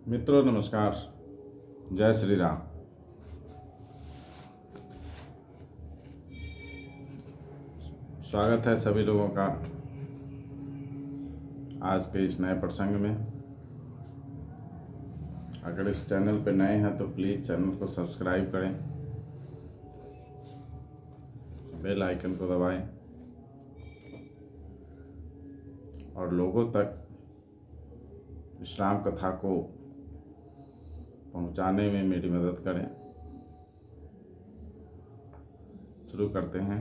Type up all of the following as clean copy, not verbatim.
मित्रों नमस्कार, जय श्री राम। स्वागत है सभी लोगों का आज के इस नए प्रसंग में। अगर इस चैनल पर नए हैं तो प्लीज़ चैनल को सब्सक्राइब करें, बेल आइकन को दबाएं और लोगों तक इस राम कथा को पहुंचाने में मेरी मदद करें। शुरू करते हैं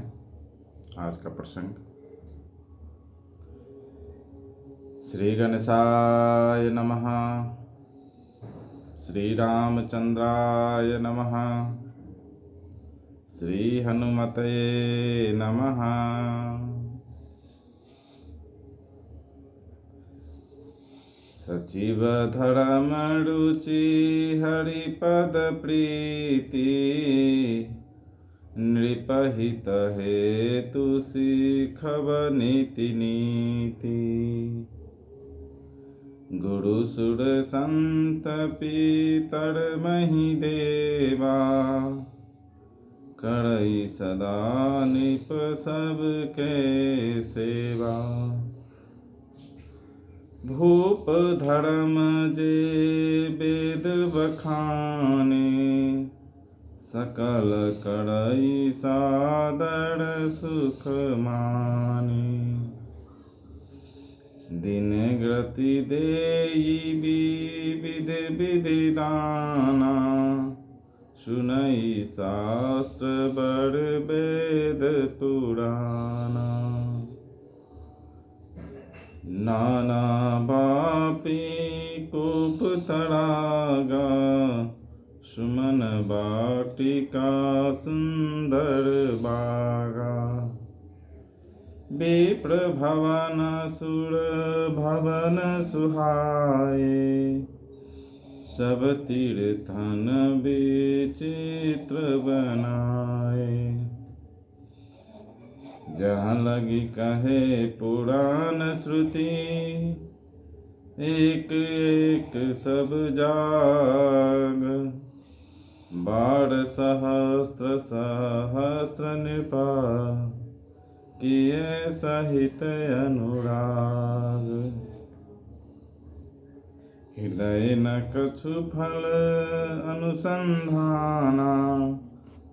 आज का प्रसंग। श्री गणेशाय नमः, श्री रामचंद्राय नमः, श्री हनुमते नमः। सचिव धर्म रुचि हरिपद प्रीति, नृपहित हेतु सीखब नीति नीति। गुरु सुर संत पीतर मही देवा, करई सदा निप सबके सेवा। भूप धर्म जे वेद बखाने, सकल करई सादर सुख माने। दिन गति देई विविध विधि दाना, सुनई शास्त्र बड़ वेद पुराना। नाना बापी कूप तड़ागा, सुमन बाटिका सुंदर बागा। विप्र भवन सुर भवन सुहाए, सब तीर्थन विचित्र बनाए। जहाँ लगी कहे पुराण श्रुति, एक एक सब जाग। 12 सहस्त्र सहस्त्र नृपा, किए सहित अनुराग। हृदय न कछु फल अनुसंधाना,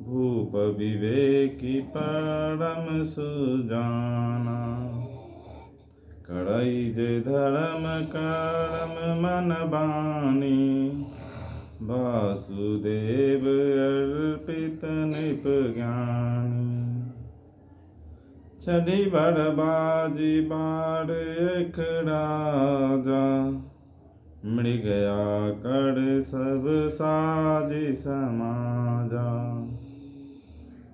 भूप विवेकी परम सुजाना। करई जे धर्म कर्म मन बानी, वासुदेव अर्पित नृप ज्ञानी। चढ़ी बड़बाजी बार एक राजा, मृग आकर सब साजी समाजा।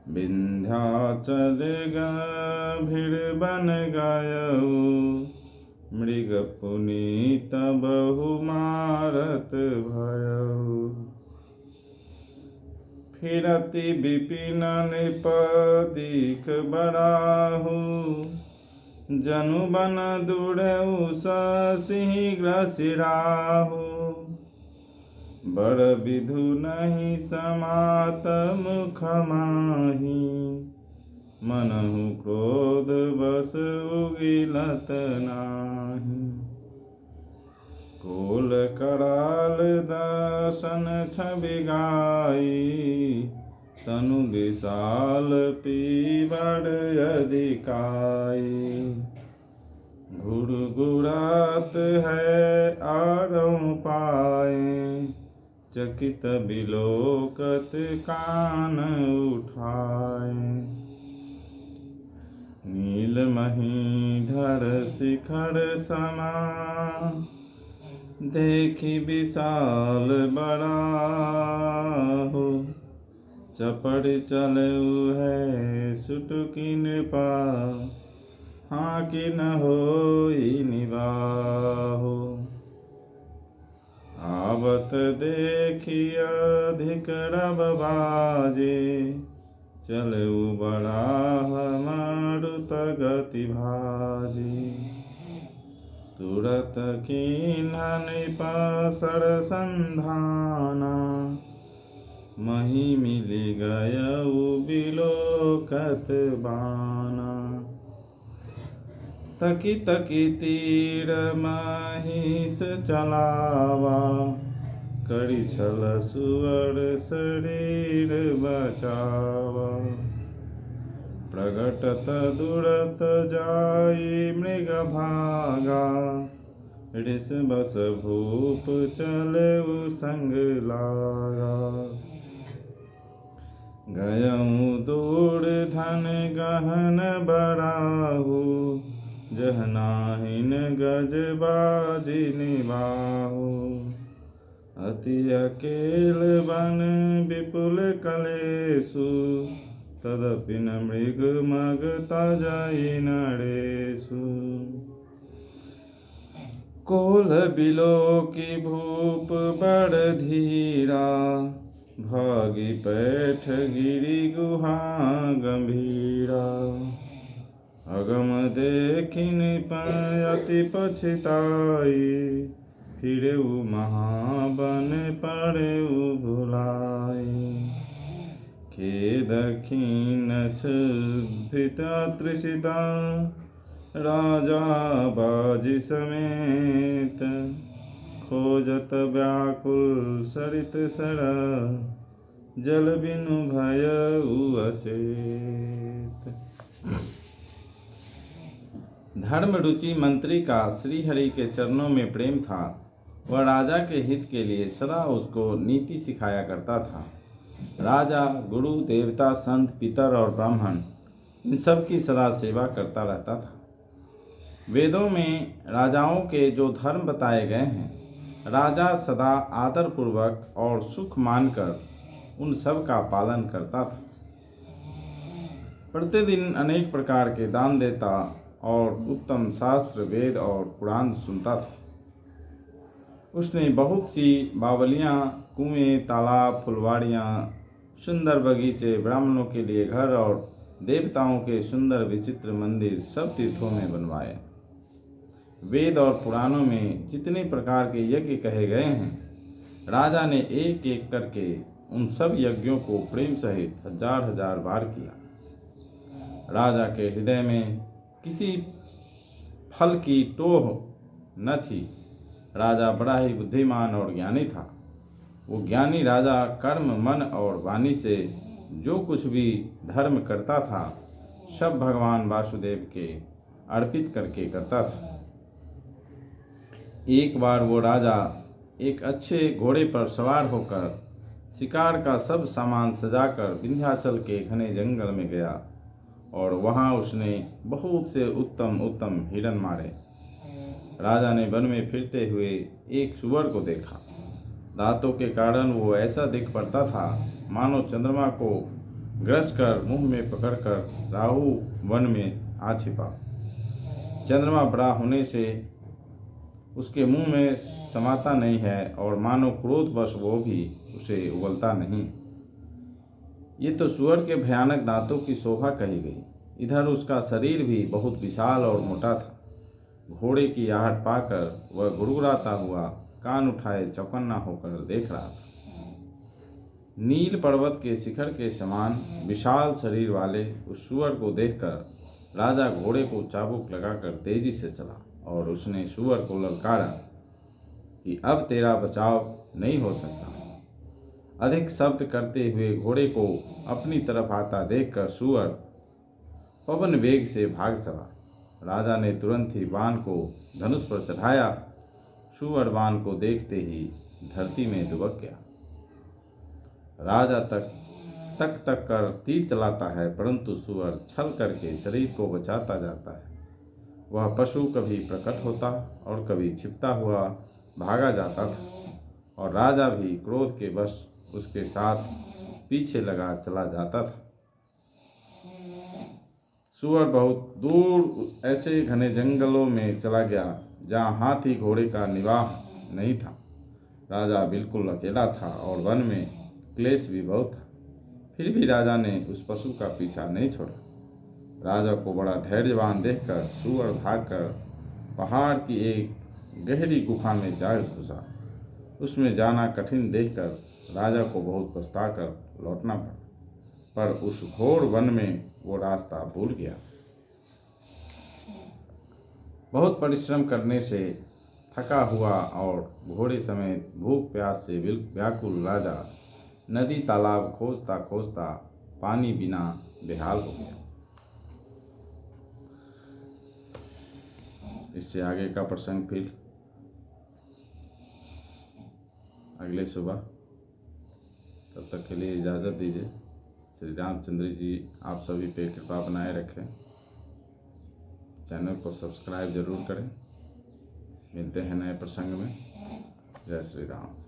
विंध्याचल गंभीर बन गयऊ, मृग पुनीत बहु मारत भयऊ। फिरति विपिन नृप दीख बराहु, जनु बन दुड़ऊ शीघ्र सिराहु। बड़ विधु नहीं समात मुख माही, मनहु क्रोध बस उगिलत नाही। कोल कराल दर्शन छवि गाई, तनु विशाल पीवड़ अधिकाई। घुड़घुड़ात है आरों पाए, चकित बिलोकत कान उठाए। नील महीधर शिखर समा, देखी विशाल बड़ा हो। चपड़ चलऊ है सुटुकी नृपा, हाँ कि न होई निवाहो। आवत देखी अधिक रब बाजे, चलऊ बड़ा मारुत गति भाजी। तुरत कीन्ह नृप सरसंधाना। मही मिलि गयउ बिलोकत बाना। तकी तकी तीर महिष चलावा। करी छल सुअर शरीर बचावा। प्रगटत दुरत जाई मृग भागा। ऋष बस भूप चलेउ संग लागा। गयउ दूर धन गहन बराहु। जह नाहिन गज बाजी निबाहु। अति अकेल बन विपुल कलेसु। तदपि न मृग मगता जाई नरेसु। कोल बिलोकी भूप बड़ धीरा। भागी पैठ गिरी गुहा गंभीरा। अगम देखिन अति पछताई। फिरेउ महाबन पड़ेउ भुलाई। खेद खीन क्षुभित तृषिता। राजा बाजी समेत। खोजत व्याकुल सरित सर। जल बिनु भयउ अचेत। धर्म रुचि मंत्री का श्री हरि के चरणों में प्रेम था। वह राजा के हित के लिए सदा उसको नीति सिखाया करता था। राजा, गुरु, देवता, संत, पितर और ब्राह्मण इन सब की सदा सेवा करता रहता था। वेदों में राजाओं के जो धर्म बताए गए हैं, राजा सदा आदर पूर्वक और सुख मानकर उन सब का पालन करता था। प्रतिदिन अनेक प्रकार के दान देता और उत्तम शास्त्र, वेद और पुराण सुनता था। उसने बहुत सी बावलियाँ, कुएं, तालाब, फुलवाड़ियाँ, सुंदर बगीचे, ब्राह्मणों के लिए घर और देवताओं के सुंदर विचित्र मंदिर सब तीर्थों में बनवाए। वेद और पुराणों में जितने प्रकार के यज्ञ कहे गए हैं, राजा ने एक एक करके उन सब यज्ञों को प्रेम सहित हजार हजार बार किया। राजा के हृदय में किसी फल की टोह न थी। राजा बड़ा ही बुद्धिमान और ज्ञानी था। वो ज्ञानी राजा कर्म, मन और वाणी से जो कुछ भी धर्म करता था, सब भगवान वासुदेव के अर्पित करके करता था। एक बार वो राजा एक अच्छे घोड़े पर सवार होकर शिकार का सब सामान सजाकर विंध्याचल के घने जंगल में गया और वहाँ उसने बहुत से उत्तम उत्तम हिरण मारे। राजा ने वन में फिरते हुए एक सुअर को देखा। दांतों के कारण वो ऐसा दिख पड़ता था मानो चंद्रमा को ग्रस कर मुंह में पकड़कर राहु वन में आ छिपा। चंद्रमा बड़ा होने से उसके मुंह में समाता नहीं है और मानो क्रोधवश वो भी उसे उगलता नहीं। ये तो सुअर के भयानक दांतों की शोभा कही गई। इधर उसका शरीर भी बहुत विशाल और मोटा था। घोड़े की आहट पाकर वह गुड़गुड़ाता हुआ कान उठाए चौकन्ना होकर देख रहा था। नील पर्वत के शिखर के समान विशाल शरीर वाले उस सुअर को देखकर राजा घोड़े को चाबुक लगाकर तेजी से चला और उसने सुअर को ललकारा कि अब तेरा बचाव नहीं हो सकता। अधिक शब्द करते हुए घोड़े को अपनी तरफ आता देखकर सुअर पवन वेग से भाग चला। राजा ने तुरंत ही बाण को धनुष पर चढ़ाया। सुअर बाण को देखते ही धरती में दुबक गया। राजा तक कर तीर चलाता है, परंतु सुअर छल करके शरीर को बचाता जाता है। वह पशु कभी प्रकट होता और कभी छिपता हुआ भागा जाता था और राजा भी क्रोध के वश उसके साथ पीछे लगा चला जाता था। सुअर बहुत दूर ऐसे घने जंगलों में चला गया जहाँ हाथी घोड़े का निवाह नहीं था। राजा बिल्कुल अकेला था और वन में क्लेश भी बहुत था। फिर भी राजा ने उस पशु का पीछा नहीं छोड़ा। राजा को बड़ा धैर्यवान देखकर सुअर भागकर पहाड़ की एक गहरी गुफा में जा घुसा। उसमें जाना कठिन देखकर राजा को बहुत पछताकर लौटना पड़ा, पर उस घोर वन में वो रास्ता भूल गया। बहुत परिश्रम करने से थका हुआ और घोड़े समेत भूख प्यास से व्याकुल राजा नदी तालाब खोजता खोजता पानी बिना बेहाल हो गया। इससे आगे का प्रसंग फिर अगले सुबह। तब तक के लिए इजाज़त दीजिए। श्री रामचंद्र जी आप सभी पे कृपा बनाए रखें। चैनल को सब्सक्राइब जरूर करें। मिलते हैं नए प्रसंग में। जय श्री राम।